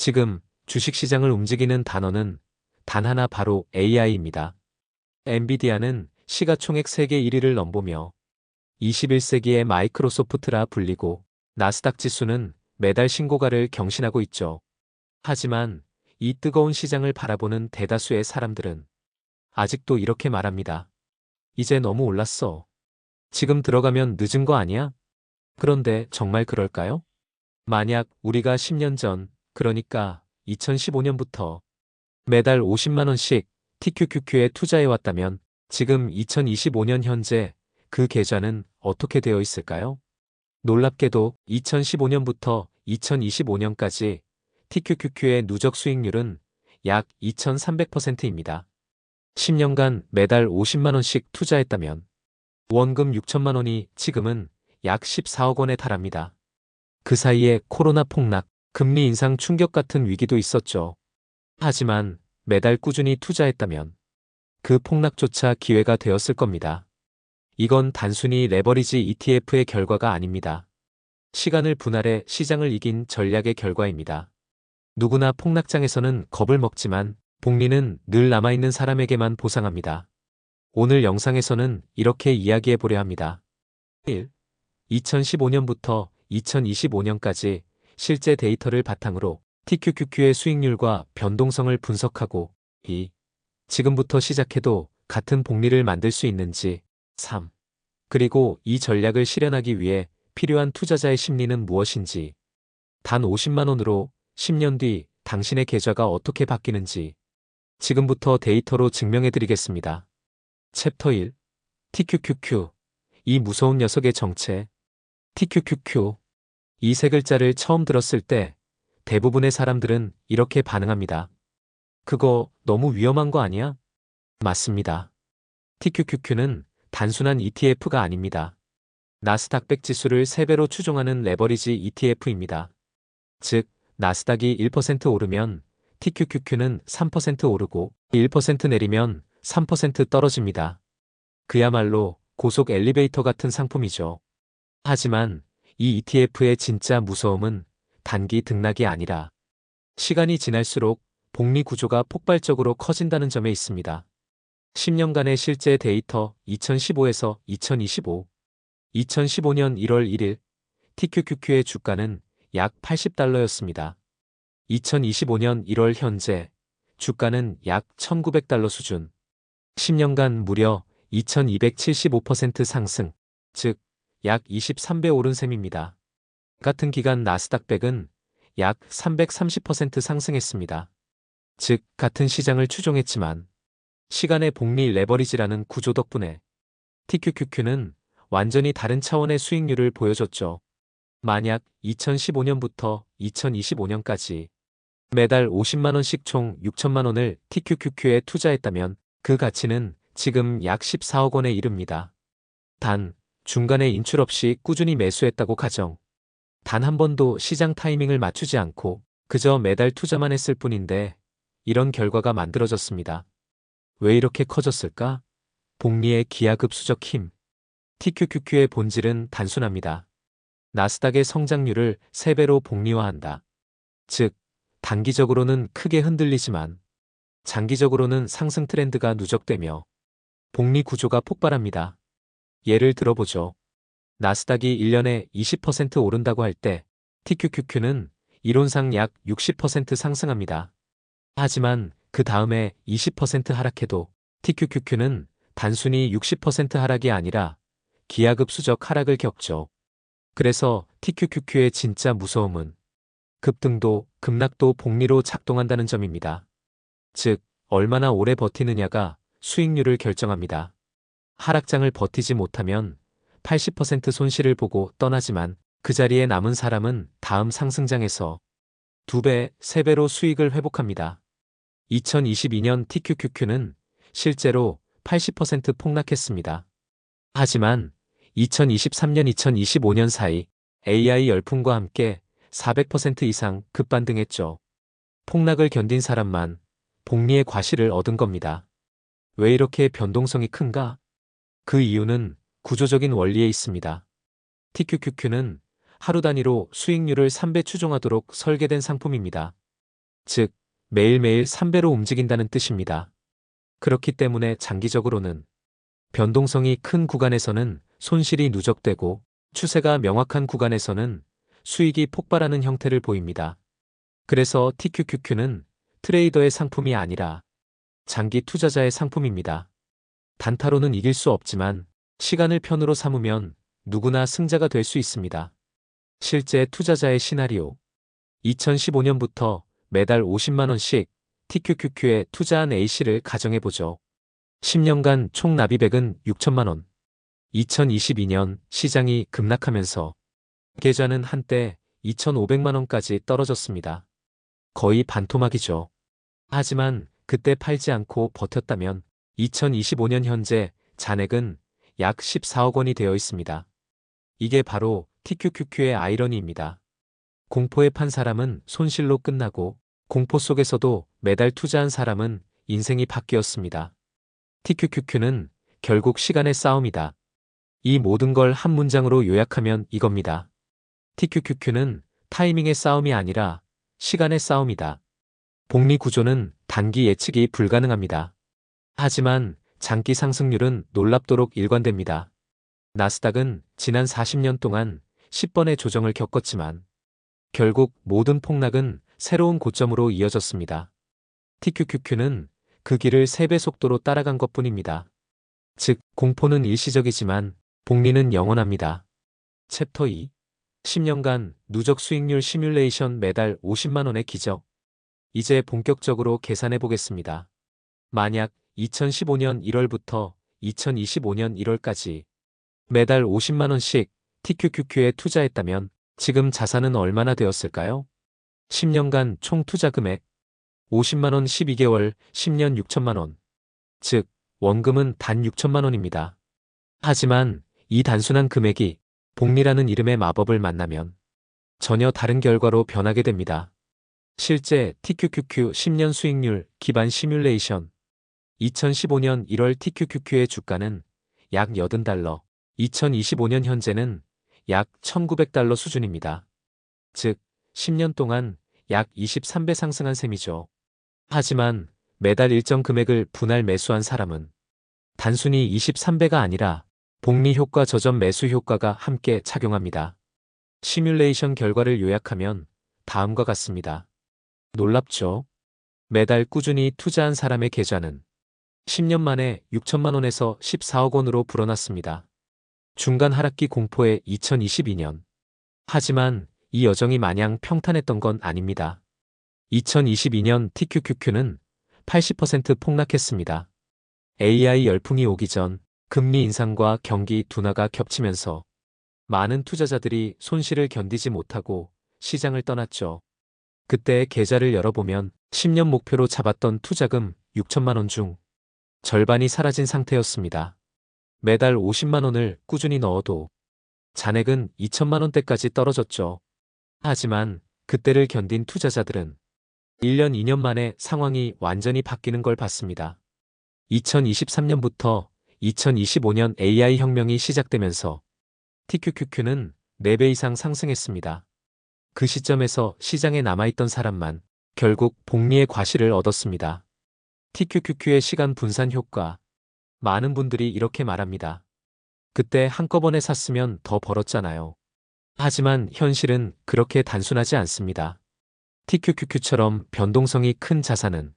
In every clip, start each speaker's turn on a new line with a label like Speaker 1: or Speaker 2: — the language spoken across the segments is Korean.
Speaker 1: 지금 주식시장을 움직이는 단어는 단 하나 바로 AI입니다. 엔비디아는 시가총액 세계 1위를 넘보며 21세기의 마이크로소프트라 불리고 나스닥 지수는 매달 신고가를 경신하고 있죠. 하지만 이 뜨거운 시장을 바라보는 대다수의 사람들은 아직도 이렇게 말합니다. 이제 너무 올랐어. 지금 들어가면 늦은 거 아니야? 그런데 정말 그럴까요? 만약 우리가 10년 전, 그러니까 2015년부터 매달 50만 원씩 TQQQ에 투자해왔다면 지금 2025년 현재 그 계좌는 어떻게 되어 있을까요? 놀랍게도 2015년부터 2025년까지 TQQQ의 누적 수익률은 약 2300%입니다. 10년간 매달 50만 원씩 투자했다면 원금 6천만 원이 지금은 약 14억 원에 달합니다. 그 사이에 코로나 폭락, 금리 인상 충격 같은 위기도 있었죠. 하지만 매달 꾸준히 투자했다면 그 폭락조차 기회가 되었을 겁니다. 이건 단순히 레버리지 ETF의 결과가 아닙니다. 시간을 분할해 시장을 이긴 전략의 결과입니다. 누구나 폭락장에서는 겁을 먹지만 복리는 늘 남아있는 사람에게만 보상합니다. 오늘 영상에서는 이렇게 이야기해 보려 합니다. 1. 2015년부터 2025년까지 실제 데이터를 바탕으로 TQQQ의 수익률과 변동성을 분석하고 2. 지금부터 시작해도 같은 복리를 만들 수 있는지 3. 그리고 이 전략을 실현하기 위해 필요한 투자자의 심리는 무엇인지 단 50만 원으로 10년 뒤 당신의 계좌가 어떻게 바뀌는지 지금부터 데이터로 증명해 드리겠습니다. 챕터 1. TQQQ. 이 무서운 녀석의 정체. TQQQ. 이 세 글자를 처음 들었을 때 대부분의 사람들은 이렇게 반응합니다. 그거 너무 위험한 거 아니야? 맞습니다. TQQQ는 단순한 ETF가 아닙니다. 나스닥 100 지수를 3배로 추종하는 레버리지 ETF입니다. 즉, 나스닥이 1% 오르면 TQQQ는 3% 오르고 1% 내리면 3% 떨어집니다. 그야말로 고속 엘리베이터 같은 상품이죠. 하지만 이 ETF의 진짜 무서움은 단기 등락이 아니라 시간이 지날수록 복리 구조가 폭발적으로 커진다는 점에 있습니다. 10년간의 실제 데이터 2015에서 2025, 2015년 1월 1일 TQQQ의 주가는 약 80달러였습니다. 2025년 1월 현재 주가는 약 1900달러 수준. 10년간 무려 2275% 상승, 즉 약 23배 오른 셈입니다. 같은 기간 나스닥 100은 약 330% 상승했습니다. 즉 같은 시장을 추종했지만 시간의 복리 레버리지라는 구조 덕분에 TQQQ는 완전히 다른 차원의 수익률을 보여줬죠. 만약 2015년부터 2025년까지 매달 50만 원씩 총 6천만 원을 TQQQ에 투자했다면 그 가치는 지금 약 14억 원에 이릅니다. 단, 중간에 인출 없이 꾸준히 매수했다고 가정. 단 한 번도 시장 타이밍을 맞추지 않고 그저 매달 투자만 했을 뿐인데 이런 결과가 만들어졌습니다. 왜 이렇게 커졌을까? 복리의 기하급수적 힘. TQQQ의 본질은 단순합니다. 나스닥의 성장률을 3배로 복리화한다. 즉, 단기적으로는 크게 흔들리지만 장기적으로는 상승 트렌드가 누적되며 복리 구조가 폭발합니다. 예를 들어보죠. 나스닥이 1년에 20% 오른다고 할 때 TQQQ는 이론상 약 60% 상승합니다. 하지만 그 다음에 20% 하락해도 TQQQ는 단순히 60% 하락이 아니라 기하급수적 하락을 겪죠. 그래서 TQQQ의 진짜 무서움은 급등도 급락도 복리로 작동한다는 점입니다. 즉, 얼마나 오래 버티느냐가 수익률을 결정합니다. 하락장을 버티지 못하면 80% 손실을 보고 떠나지만 그 자리에 남은 사람은 다음 상승장에서 2배, 3배로 수익을 회복합니다. 2022년 TQQQ는 실제로 80% 폭락했습니다. 하지만 2023년 2025년 사이 AI 열풍과 함께 400% 이상 급반등했죠. 폭락을 견딘 사람만 복리의 과실을 얻은 겁니다. 왜 이렇게 변동성이 큰가? 그 이유는 구조적인 원리에 있습니다. TQQQ는 하루 단위로 수익률을 3배 추종하도록 설계된 상품입니다. 즉 매일매일 3배로 움직인다는 뜻입니다. 그렇기 때문에 장기적으로는 변동성이 큰 구간에서는 손실이 누적되고 추세가 명확한 구간에서는 수익이 폭발하는 형태를 보입니다. 그래서 TQQQ는 트레이더의 상품이 아니라 장기 투자자의 상품입니다. 단타로는 이길 수 없지만 시간을 편으로 삼으면 누구나 승자가 될 수 있습니다. 실제 투자자의 시나리오. 2015년부터 매달 50만 원씩 TQQQ에 투자한 A씨를 가정해보죠. 10년간 총 납입액은 6천만 원. 2022년 시장이 급락하면서 계좌는 한때 2,500만 원까지 떨어졌습니다. 거의 반토막이죠. 하지만 그때 팔지 않고 버텼다면 2025년 현재 잔액은 약 14억 원이 되어 있습니다. 이게 바로 TQQQ의 아이러니입니다. 공포에 판 사람은 손실로 끝나고 공포 속에서도 매달 투자한 사람은 인생이 바뀌었습니다. TQQQ는 결국 시간의 싸움이다. 이 모든 걸 한 문장으로 요약하면 이겁니다. TQQQ는 타이밍의 싸움이 아니라 시간의 싸움이다. 복리 구조는 단기 예측이 불가능합니다. 하지만 장기 상승률은 놀랍도록 일관됩니다. 나스닥은 지난 40년 동안 10번의 조정을 겪었지만 결국 모든 폭락은 새로운 고점으로 이어졌습니다. TQQQ는 그 길을 3배 속도로 따라간 것뿐입니다. 즉, 공포는 일시적이지만 복리는 영원합니다. 챕터 2. 10년간 누적 수익률 시뮬레이션 매달 50만 원의 기적. 이제 본격적으로 계산해 보겠습니다. 만약 2015년 1월부터 2025년 1월까지 매달 50만 원씩 TQQQ에 투자했다면 지금 자산은 얼마나 되었을까요? 10년간 총 투자 금액 50만 원 12개월 10년 6천만 원. 즉, 원금은 단 6천만 원입니다. 하지만 이 단순한 금액이 복리라는 이름의 마법을 만나면 전혀 다른 결과로 변하게 됩니다. 실제 TQQQ 10년 수익률 기반 시뮬레이션. 2015년 1월 TQQQ의 주가는 약 80달러, 2025년 현재는 약 1900달러 수준입니다. 즉, 10년 동안 약 23배 상승한 셈이죠. 하지만 매달 일정 금액을 분할 매수한 사람은 단순히 23배가 아니라 복리 효과 저점 매수 효과가 함께 작용합니다. 시뮬레이션 결과를 요약하면 다음과 같습니다. 놀랍죠? 매달 꾸준히 투자한 사람의 계좌는 10년 만에 6천만 원에서 14억 원으로 불어났습니다. 중간 하락기 공포의 2022년. 하지만 이 여정이 마냥 평탄했던 건 아닙니다. 2022년 TQQQ는 80% 폭락했습니다. AI 열풍이 오기 전 금리 인상과 경기 둔화가 겹치면서 많은 투자자들이 손실을 견디지 못하고 시장을 떠났죠. 그때 계좌를 열어보면 10년 목표로 잡았던 투자금 6천만 원 중 절반이 사라진 상태였습니다. 매달 50만 원을 꾸준히 넣어도 잔액은 2천만 원대까지 떨어졌죠. 하지만 그때를 견딘 투자자들은 1년 2년 만에 상황이 완전히 바뀌는 걸 봤습니다. 2023년부터 2025년 AI 혁명이 시작되면서 TQQQ는 4배 이상 상승했습니다. 그 시점에서 시장에 남아있던 사람만 결국 복리의 과실을 얻었습니다. TQQQ의 시간 분산 효과. 많은 분들이 이렇게 말합니다. 그때 한꺼번에 샀으면 더 벌었잖아요. 하지만 현실은 그렇게 단순하지 않습니다. TQQQ처럼 변동성이 큰 자산은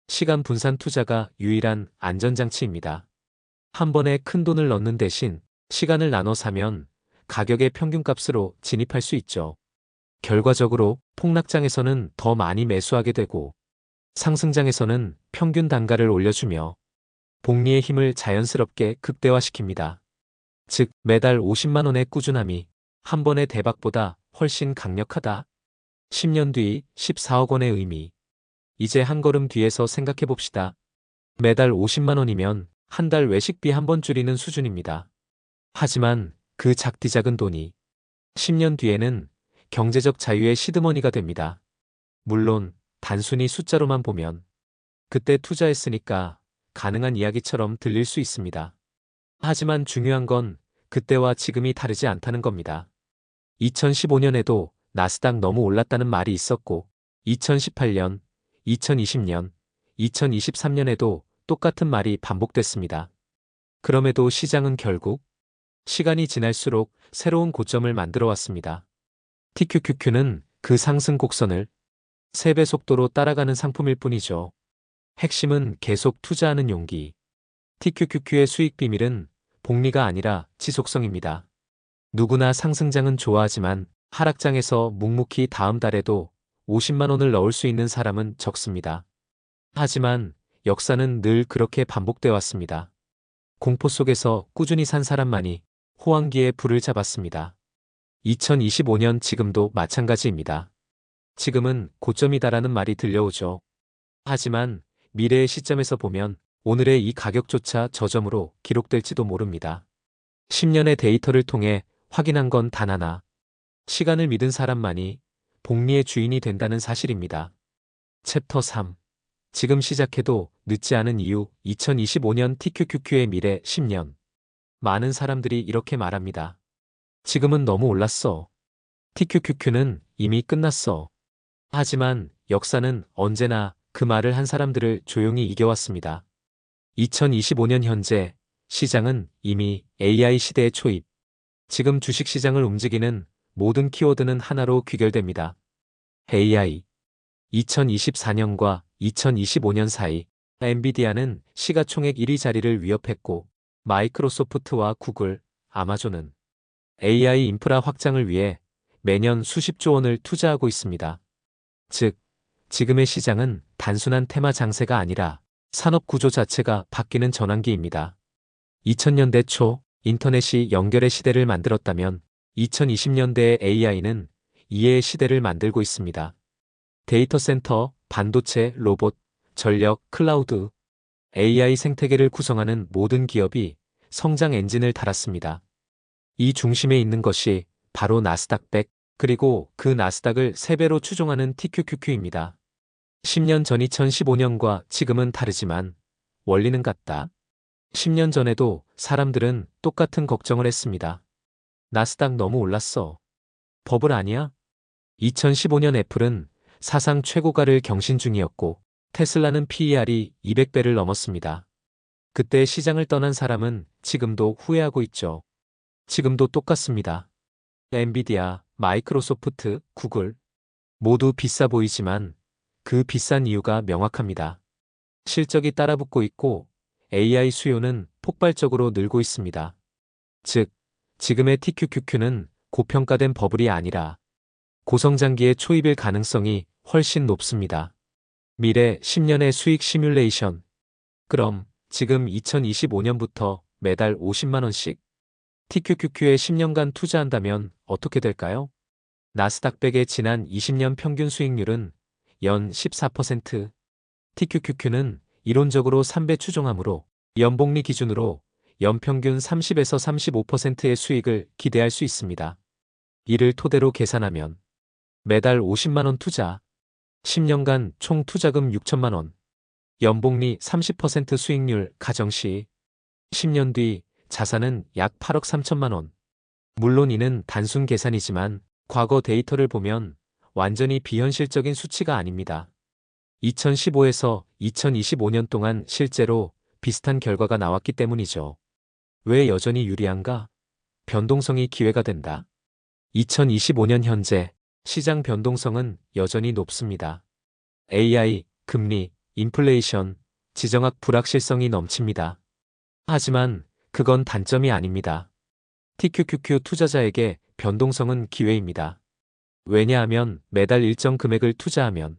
Speaker 1: 시간 분산 투자가 유일한 안전장치입니다. 한 번에 큰 돈을 넣는 대신 시간을 나눠 사면 가격의 평균값으로 진입할 수 있죠. 결과적으로 폭락장에서는 더 많이 매수하게 되고 상승장에서는 평균 단가를 올려주며 복리의 힘을 자연스럽게 극대화시킵니다. 즉, 매달 50만 원의 꾸준함이 한 번의 대박보다 훨씬 강력하다. 10년 뒤 14억 원의 의미. 이제 한 걸음 뒤에서 생각해 봅시다. 매달 50만 원이면 한 달 외식비 한 번 줄이는 수준입니다. 하지만 그 작디 작은 돈이 10년 뒤에는 경제적 자유의 시드머니가 됩니다. 물론 단순히 숫자로만 보면 그때 투자했으니까 가능한 이야기처럼 들릴 수 있습니다. 하지만 중요한 건 그때와 지금이 다르지 않다는 겁니다. 2015년에도 나스닥 너무 올랐다는 말이 있었고 2018년 2020년, 2023년에도 똑같은 말이 반복됐습니다. 그럼에도 시장은 결국 시간이 지날수록 새로운 고점을 만들어 왔습니다. TQQQ는 그 상승 곡선을 3배 속도로 따라가는 상품일 뿐이죠. 핵심은 계속 투자하는 용기. TQQQ의 수익 비밀은 복리가 아니라 지속성입니다. 누구나 상승장은 좋아하지만 하락장에서 묵묵히 다음 달에도 50만 원을 넣을 수 있는 사람은 적습니다. 하지만 역사는 늘 그렇게 반복돼 왔습니다. 공포 속에서 꾸준히 산 사람만이 호황기에 불을 잡았습니다. 2025년 지금도 마찬가지입니다. 지금은 고점이다라는 말이 들려오죠. 하지만 미래의 시점에서 보면 오늘의 이 가격조차 저점으로 기록될지도 모릅니다. 10년의 데이터를 통해 확인한 건 단 하나. 시간을 믿은 사람만이 복리의 주인이 된다는 사실입니다. 챕터 3. 지금 시작해도 늦지 않은 이유. 2025년 TQQQ의 미래 10년. 많은 사람들이 이렇게 말합니다. 지금은 너무 올랐어. TQQQ는 이미 끝났어. 하지만 역사는 언제나 그 말을 한 사람들을 조용히 이겨왔습니다. 2025년 현재 시장은 이미 AI 시대의 초입. 지금 주식시장을 움직이는 모든 키워드는 하나로 귀결됩니다. AI. 2024년과 2025년 사이 엔비디아는 시가총액 1위 자리를 위협했고 마이크로소프트와 구글, 아마존은 AI 인프라 확장을 위해 매년 수십조 원을 투자하고 있습니다. 즉, 지금의 시장은 단순한 테마 장세가 아니라 산업 구조 자체가 바뀌는 전환기입니다. 2000년대 초 인터넷이 연결의 시대를 만들었다면 2020년대의 AI는 이해의 시대를 만들고 있습니다. 데이터 센터, 반도체, 로봇, 전력, 클라우드, AI 생태계를 구성하는 모든 기업이 성장 엔진을 달았습니다. 이 중심에 있는 것이 바로 나스닥 100, 그리고 그 나스닥을 3배로 추종하는 TQQQ입니다. 10년 전 2015년과 지금은 다르지만 원리는 같다. 10년 전에도 사람들은 똑같은 걱정을 했습니다. 나스닥 너무 올랐어. 버블 아니야? 2015년 애플은 사상 최고가를 경신 중이었고 테슬라는 PER이 200배를 넘었습니다. 그때 시장을 떠난 사람은 지금도 후회하고 있죠. 지금도 똑같습니다. 엔비디아, 마이크로소프트, 구글 모두 비싸 보이지만 그 비싼 이유가 명확합니다. 실적이 따라붙고 있고 AI 수요는 폭발적으로 늘고 있습니다. 즉, 지금의 TQQQ는 고평가된 버블이 아니라 고성장기의 초입일 가능성이 훨씬 높습니다. 미래 10년의 수익 시뮬레이션. 그럼 지금 2025년부터 매달 50만 원씩 TQQQ에 10년간 투자한다면 어떻게 될까요? 나스닥 100의 지난 20년 평균 수익률은 연 14%. TQQQ는 이론적으로 3배 추종하므로 연복리 기준으로 연평균 30에서 35%의 수익을 기대할 수 있습니다. 이를 토대로 계산하면 매달 50만 원 투자, 10년간 총 투자금 6천만 원, 연복리 30% 수익률 가정시 10년 뒤 자산은 약 8억 3천만 원. 물론 이는 단순 계산이지만 과거 데이터를 보면 완전히 비현실적인 수치가 아닙니다. 2015에서 2025년 동안 실제로 비슷한 결과가 나왔기 때문이죠. 왜 여전히 유리한가? 변동성이 기회가 된다. 2025년 현재 시장 변동성은 여전히 높습니다. AI, 금리, 인플레이션, 지정학 불확실성이 넘칩니다. 하지만 그건 단점이 아닙니다. TQQQ 투자자에게 변동성은 기회입니다. 왜냐하면 매달 일정 금액을 투자하면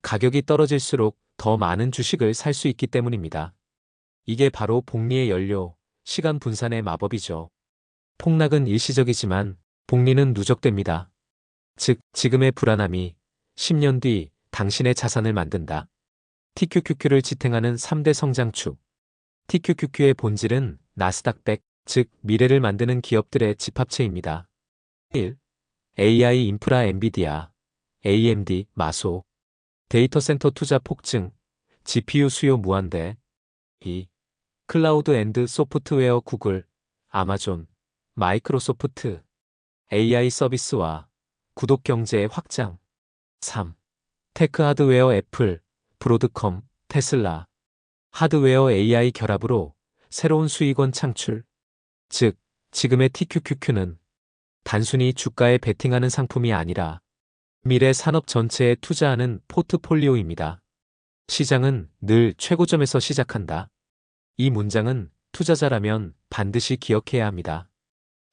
Speaker 1: 가격이 떨어질수록 더 많은 주식을 살 수 있기 때문입니다. 이게 바로 복리의 연료, 시간 분산의 마법이죠. 폭락은 일시적이지만 복리는 누적됩니다. 즉, 지금의 불안함이 10년 뒤 당신의 자산을 만든다. TQQQ를 지탱하는 3대 성장축. TQQQ의 본질은 나스닥 100, 즉 미래를 만드는 기업들의 집합체입니다. 1. AI 인프라 엔비디아, AMD, 마소. 데이터 센터 투자 폭증, GPU 수요 무한대. 2. 클라우드 앤드 소프트웨어 구글, 아마존, 마이크로소프트. AI 서비스와 구독 경제의 확장. 3. 테크 하드웨어 애플, 브로드컴, 테슬라, 하드웨어 AI 결합으로 새로운 수익원 창출. 즉, 지금의 TQQQ는 단순히 주가에 베팅하는 상품이 아니라 미래 산업 전체에 투자하는 포트폴리오입니다. 시장은 늘 최고점에서 시작한다. 이 문장은 투자자라면 반드시 기억해야 합니다.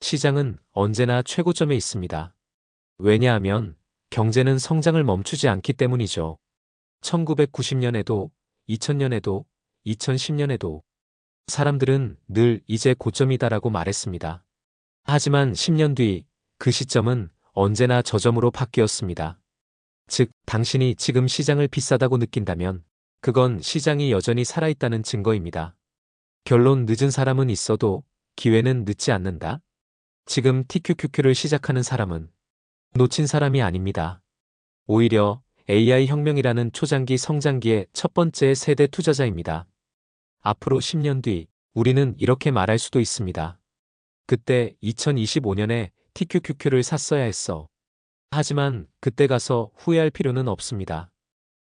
Speaker 1: 시장은 언제나 최고점에 있습니다. 왜냐하면 경제는 성장을 멈추지 않기 때문이죠. 1990년에도, 2000년에도, 2010년에도 사람들은 늘 이제 고점이다라고 말했습니다. 하지만 10년 뒤 그 시점은 언제나 저점으로 바뀌었습니다. 즉, 당신이 지금 시장을 비싸다고 느낀다면 그건 시장이 여전히 살아있다는 증거입니다. 결론: 늦은 사람은 있어도 기회는 늦지 않는다. 지금 TQQQ를 시작하는 사람은 놓친 사람이 아닙니다. 오히려 AI 혁명이라는 초장기 성장기의 첫 번째 세대 투자자입니다. 앞으로 10년 뒤 우리는 이렇게 말할 수도 있습니다. 그때 2025년에 TQQQ를 샀어야 했어. 하지만 그때 가서 후회할 필요는 없습니다.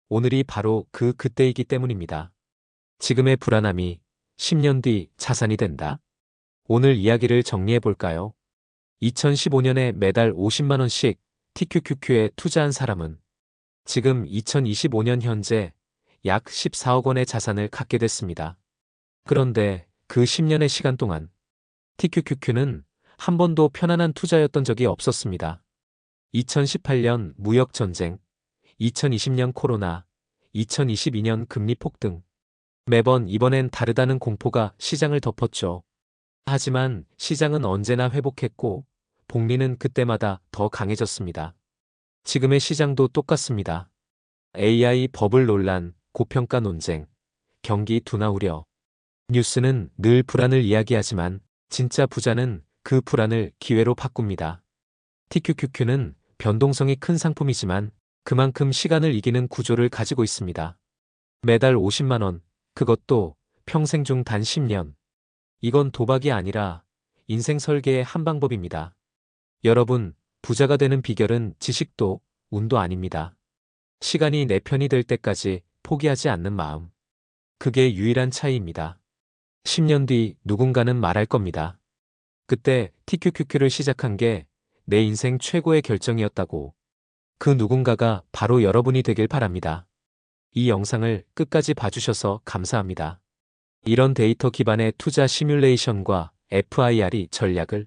Speaker 1: 오늘이 바로 그때이기 때문입니다. 지금의 불안함이 10년 뒤 자산이 된다. 오늘 이야기를 정리해 볼까요? 2015년에 매달 50만 원씩 TQQQ에 투자한 사람은 지금 2025년 현재 약 14억 원의 자산을 갖게 됐습니다. 그런데 그 10년의 시간 동안 TQQQ는 한 번도 편안한 투자였던 적이 없었습니다. 2018년 무역전쟁, 2020년 코로나, 2022년 금리 폭등. 매번 이번엔 다르다는 공포가 시장을 덮었죠. 하지만 시장은 언제나 회복했고 복리는 그때마다 더 강해졌습니다. 지금의 시장도 똑같습니다. AI 버블 논란, 고평가 논쟁, 경기 둔화 우려. 뉴스는 늘 불안을 이야기하지만 진짜 부자는 그 불안을 기회로 바꿉니다. TQQQ는 변동성이 큰 상품이지만 그만큼 시간을 이기는 구조를 가지고 있습니다. 매달 50만 원, 그것도 평생 중 단 10년. 이건 도박이 아니라 인생 설계의 한 방법입니다. 여러분, 부자가 되는 비결은 지식도, 운도 아닙니다. 시간이 내 편이 될 때까지 포기하지 않는 마음. 그게 유일한 차이입니다. 10년 뒤 누군가는 말할 겁니다. 그때 TQQQ를 시작한 게 내 인생 최고의 결정이었다고. 그 누군가가 바로 여러분이 되길 바랍니다. 이 영상을 끝까지 봐주셔서 감사합니다. 이런 데이터 기반의 투자 시뮬레이션과 FIRE 전략을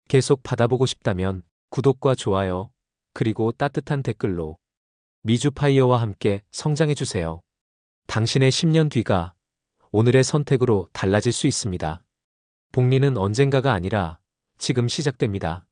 Speaker 1: 계속 받아보고 싶다면 구독과 좋아요, 그리고 따뜻한 댓글로 미주파이어와 함께 성장해주세요. 당신의 10년 뒤가 오늘의 선택으로 달라질 수 있습니다. 복리는 언젠가가 아니라 지금 시작됩니다.